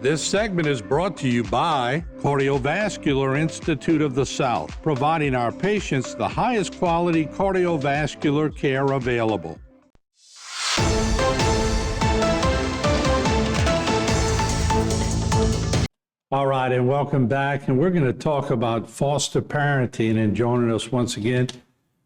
This segment is brought to you by Cardiovascular Institute of the South, providing our patients the highest quality cardiovascular care available. All right, and welcome back. And we're going to talk about foster parenting. And joining us once again,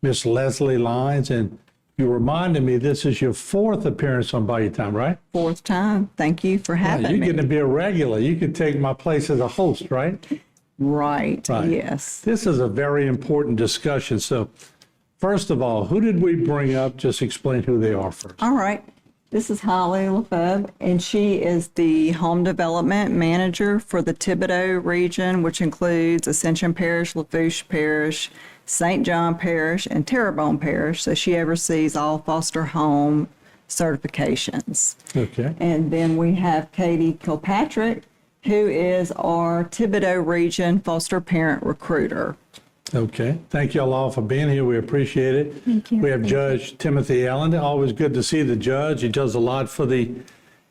Miss Leslie Lyons. And you reminded me this is your fourth appearance on Bayou Time, right? Fourth time. Thank you for having You're me. going to be a regular. You could take my place as a host, right? Right. Yes. This is a very important discussion. So, first of all, who did we bring up? Just explain who they are first. All right. This is Holly Lefebvre, and she is the Home Development Manager for the Thibodaux region, which includes Ascension Parish, Lafourche Parish, St. John Parish, and Terrebonne Parish. So she oversees all foster home certifications. Okay. And then we have Katie Kilpatrick, who is our Thibodaux region foster parent recruiter. Okay. Thank you all for being here. We appreciate it. Thank you. We have Judge Timothy Allen. Always good to see the judge. He does a lot for the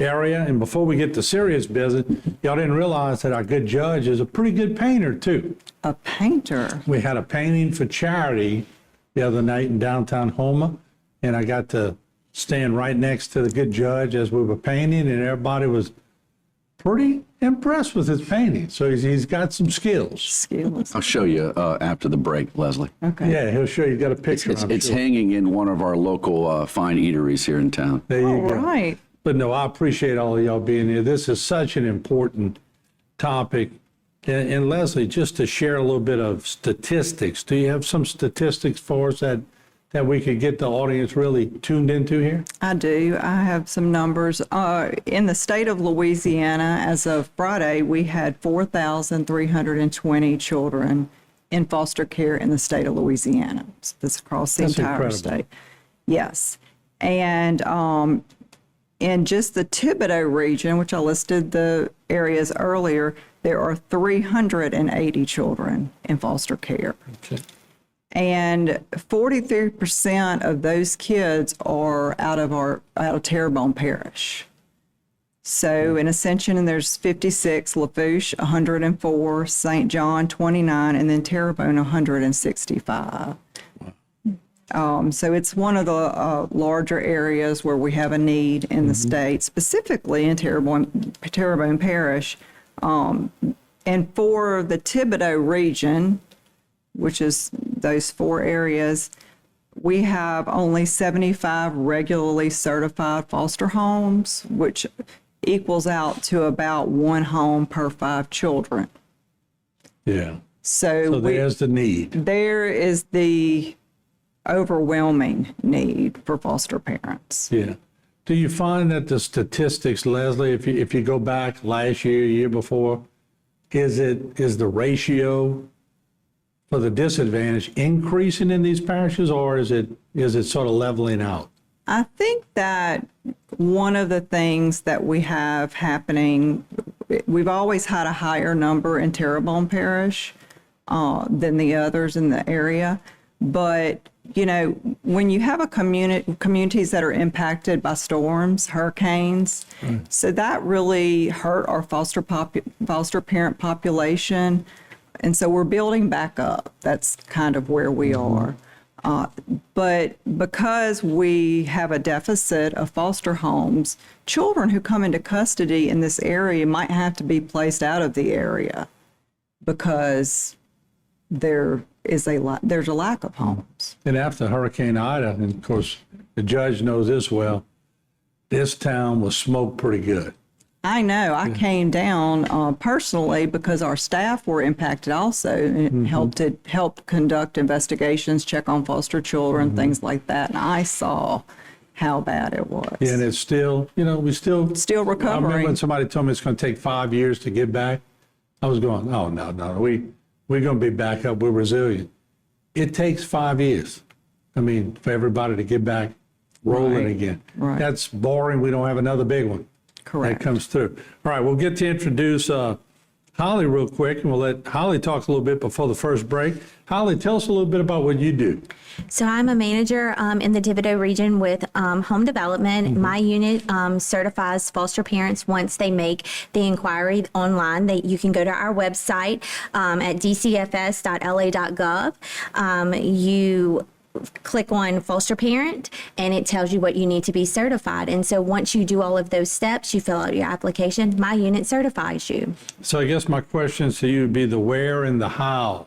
area. And before we get to serious business, y'all didn't realize that our good judge is a pretty good painter, too. A painter. We had a painting for charity the other night in downtown Houma, and I got to stand right next to the good judge as we were painting, and everybody was pretty impressed with his painting. So he's got some skills. Skills. I'll show you after the break, Leslie. Okay. Yeah, he'll show you. Got a picture. It's hanging in one of our local fine eateries here in town. There you All go. right. But no, I appreciate all of y'all being here. This is such an important topic. And Leslie, just to share a little bit of statistics, do you have some statistics for us that we could get the audience really tuned into here? I do. I have some numbers. In the state of Louisiana, as of Friday, we had 4,320 children in foster care in the state of Louisiana. So that's across the That's entire incredible. state. Yes. And in just the Thibodaux region, which I listed the areas earlier, there are 380 children in foster care. Okay. And 43% of those kids are out of Terrebonne Parish. So in Ascension, and there's 56, Lafourche 104, St. John 29, and then Terrebonne 165. So it's one of the larger areas where we have a need in the state, specifically in Terrebonne Parish. And for the Thibodaux region, which is those four areas, we have only 75 regularly certified foster homes, which equals out to about one home per 5 children. Yeah. So There's the need. there is the overwhelming need for foster parents. Yeah. Do you find that the statistics, Leslie, if you go back last year, year before, is the ratio for the disadvantaged increasing in these parishes, or is it sort of leveling out? I think that one of the things that we have happening, we've always had a higher number in Terrebonne Parish than the others in the area. But, you know, when you have a communities that are impacted by storms, hurricanes, so that really hurt our foster parent population. And so we're building back up. That's kind of where we are. But because we have a deficit of foster homes, children who come into custody in this area might have to be placed out of the area because there's a lack of homes. And after Hurricane Ida, and of course, the judge knows this well, this town was smoked pretty good. I know. I came down personally because our staff were impacted also and helped conduct investigations, check on foster children, things like that. And I saw how bad it was. Yeah, and it's still, we still recovering. I remember when somebody told me it's going to take 5 years to get back. I was going, oh, no, we're going to be back up. We're resilient. It takes 5 years. I mean, for everybody to get back rolling again. Right. That's boring. We don't have another big one. Correct. That comes through. All right, we'll get to introduce Holly real quick, and we'll let Holly talk a little bit before the first break. Holly, tell us a little bit about what you do. So I'm a manager in the Thibodeau region with home development. My unit certifies foster parents once they make the inquiry online. You can go to our website at dcfs.la.gov. You click on foster parent and it tells you what you need to be certified. And so once you do all of those steps, you fill out your application, my unit certifies you. So I guess my questions to you would be the where and the how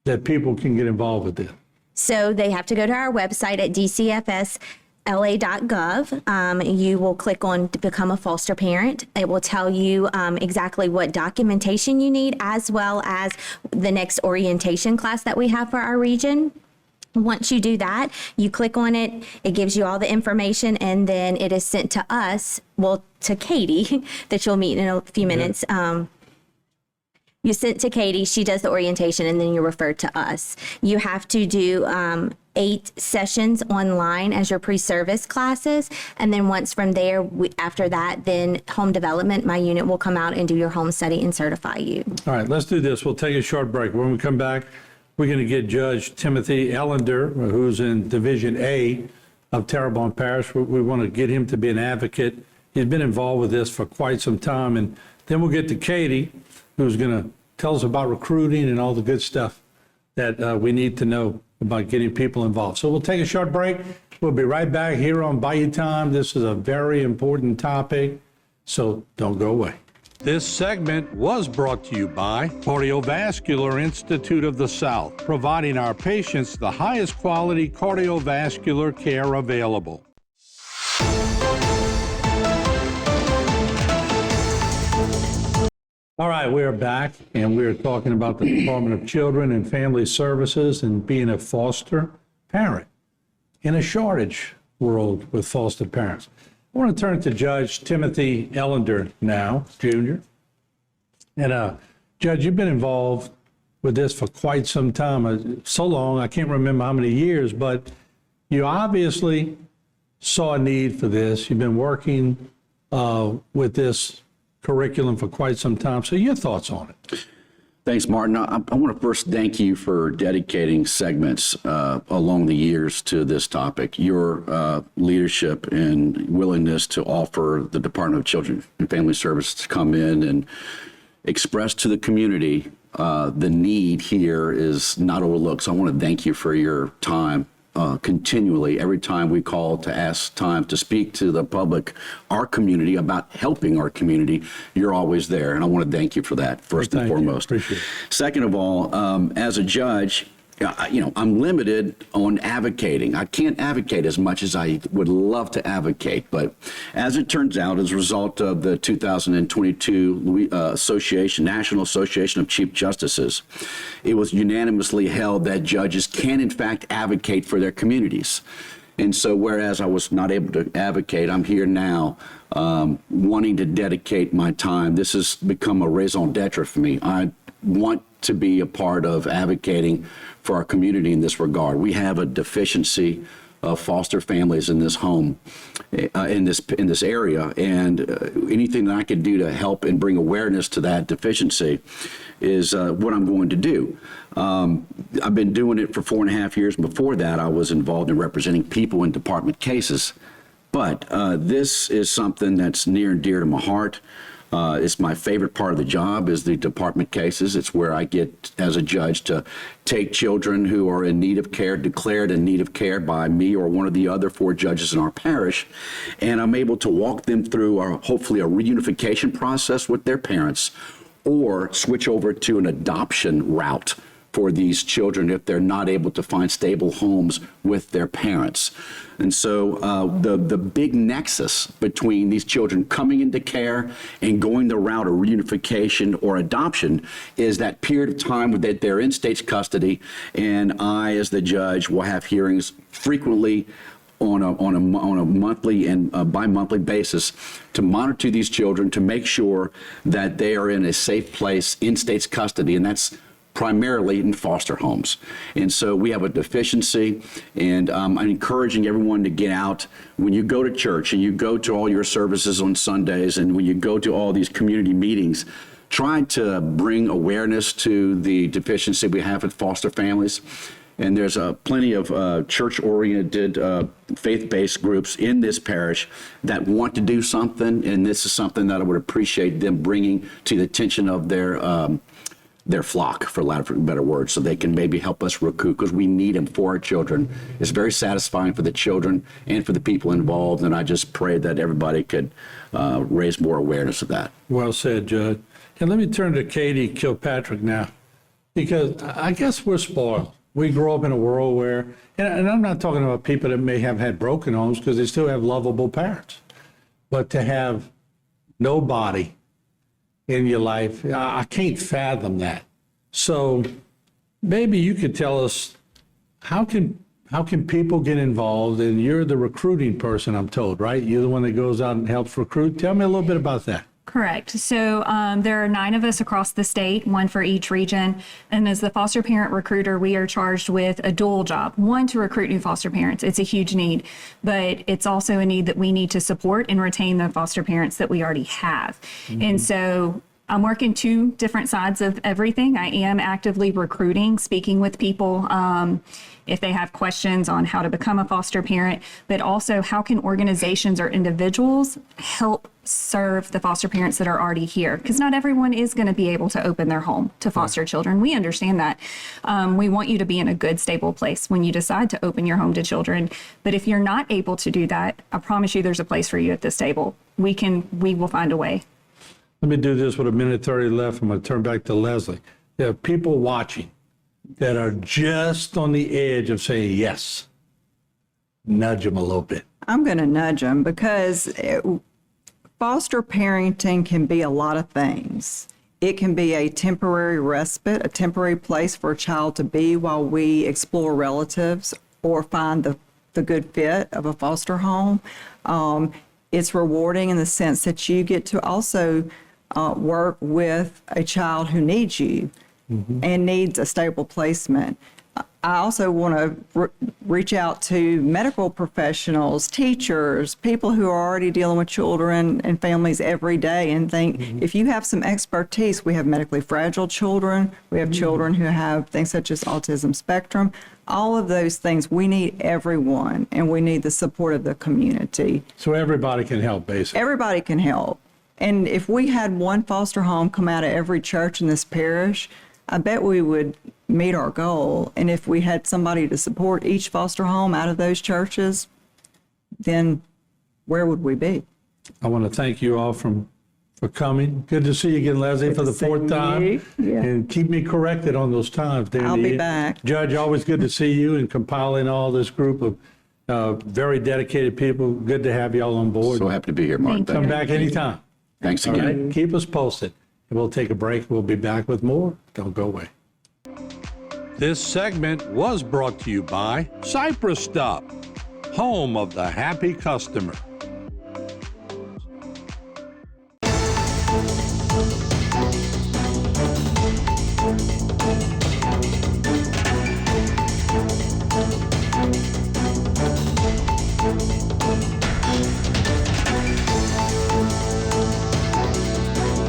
that people can get involved with this. So they have to go to our website at dcfs.la.gov. You will click on to become a foster parent. It will tell you exactly what documentation you need, as well as the next orientation class that we have for our region. Once you do that, you click on it, it gives you all the information, and then it is sent to us, well, to Katie, that you'll meet in a few minutes. You sent to Katie, she does the orientation, and then you're referred to us. You have to do 8 sessions online as your pre-service classes, and then once from there, after that, then home development, my unit will come out and do your home study and certify you. All right, let's do this. We'll take a short break. When we come back, we're going to get Judge Timothy Ellender, who's in Division A of Terrebonne Parish. We want to get him to be an advocate. He's been involved with this for quite some time. And then we'll get to Katie, who's going to tell us about recruiting and all the good stuff that we need to know about getting people involved. So we'll take a short break. We'll be right back here on Bayou Time. This is a very important topic, so don't go away. This segment was brought to you by Cardiovascular Institute of the South, providing our patients the highest quality cardiovascular care available. All right, we're back, and we're talking about the Department of Children and Family Services and being a foster parent in a shortage world with foster parents. I want to turn to Judge Timothy Ellender now, Jr. And Judge, you've been involved with this for quite some time, so long, I can't remember how many years, but you obviously saw a need for this. You've been working with this curriculum for quite some time. So your thoughts on it? Thanks, Martin. I want to first thank you for dedicating segments along the years to this topic. Your leadership and willingness to offer the Department of Children and Family Services to come in and express to the community the need here is not overlooked. So I want to thank you for your time. Continually, every time we call to ask time to speak to the public, our community, about helping our community, you're always there. And I want to thank you for that, first and foremost. Appreciate it. Second of all, as a judge, I'm limited on advocating. I can't advocate as much as I would love to advocate. But as it turns out, as a result of the 2022 National Association of Chief Justices, it was unanimously held that judges can, in fact, advocate for their communities. And so whereas I was not able to advocate, I'm here now wanting to dedicate my time. This has become a raison d'etre for me. I want to be a part of advocating for our community in this regard. We have a deficiency of foster families in this home, in this area, and anything that I could do to help and bring awareness to that deficiency is what I'm going to do. I've been doing it for 4.5 years. Before that, I was involved in representing people in department cases. But this is something that's near and dear to my heart. It's my favorite part of the job is the department cases. It's where I get, as a judge, to take children who are in need of care, declared in need of care by me or one of the other 4 judges in our parish, and I'm able to walk them through hopefully a reunification process with their parents, or switch over to an adoption route for these children if they're not able to find stable homes with their parents. And so the big nexus between these children coming into care and going the route of reunification or adoption is that period of time that they're in state's custody, and I, as the judge, will have hearings frequently on a monthly and bi-monthly basis to monitor these children to make sure that they are in a safe place in state's custody, and that's primarily in foster homes. And so we have a deficiency, and I'm encouraging everyone to get out. When you go to church and you go to all your services on Sundays, and when you go to all these community meetings, tried to bring awareness to the deficiency we have with foster families. And there's plenty of church-oriented, faith-based groups in this parish that want to do something, and this is something that I would appreciate them bringing to the attention of their flock, for lack of a better word, so they can maybe help us recruit, because we need them for our children. It's very satisfying for the children and for the people involved, and I just pray that everybody could raise more awareness of that. Well said, Judge. And let me turn to Katie Kilpatrick now, because I guess we're spoiled. We grow up in a world where, and I'm not talking about people that may have had broken homes, because they still have lovable parents, but to have nobody in your life, I can't fathom that. So maybe you could tell us, how can people get involved? And you're the recruiting person, I'm told, right? You're the one that goes out and helps recruit. Tell me a little bit about that. Correct. So there are 9 of us across the state, 1 for each region. And as the foster parent recruiter, we are charged with a dual job. 1, to recruit new foster parents. It's a huge need, but it's also a need that we need to support and retain the foster parents that we already have. And so I'm working 2 different sides of everything. I am actively recruiting, speaking with people if they have questions on how to become a foster parent, but also how can organizations or individuals help serve the foster parents that are already here? Because not everyone is going to be able to open their home to foster children. We understand that. We want you to be in a good, stable place when you decide to open your home to children. But if you're not able to do that, I promise you there's a place for you at this table. We will find a way. Let me do this with a minute 30 left. I'm going to turn back to Leslie. There are people watching that are just on the edge of saying yes. Nudge them a little bit. I'm going to nudge them, because foster parenting can be a lot of things. It can be a temporary respite, a temporary place for a child to be while we explore relatives or find the good fit of a foster home. It's rewarding in the sense that you get to also work with a child who needs you and needs a stable placement. I also want to reach out to medical professionals, teachers, people who are already dealing with children and families every day, and think, if you have some expertise, we have medically fragile children, we have children who have things such as autism spectrum, all of those things. We need everyone, and we need the support of the community. So everybody can help, basically. Everybody can help. And if we had one foster home come out of every church in this parish, I bet we would meet our goal. And if we had somebody to support each foster home out of those churches, then where would we be? I want to thank you all for coming. Good to see you again, Leslie, for the 4th time. Yeah. And keep me corrected on those times, Dan. I'll be back. Judge, always good to see you and compiling all this group of very dedicated people. Good to have you all on board. So happy to be here, Mark. Thank you. Come back anytime. Thanks All again. right? Keep us posted. And we'll take a break. We'll be back with more. Don't go away. This segment was brought to you by Cypress Stop, home of the happy customer.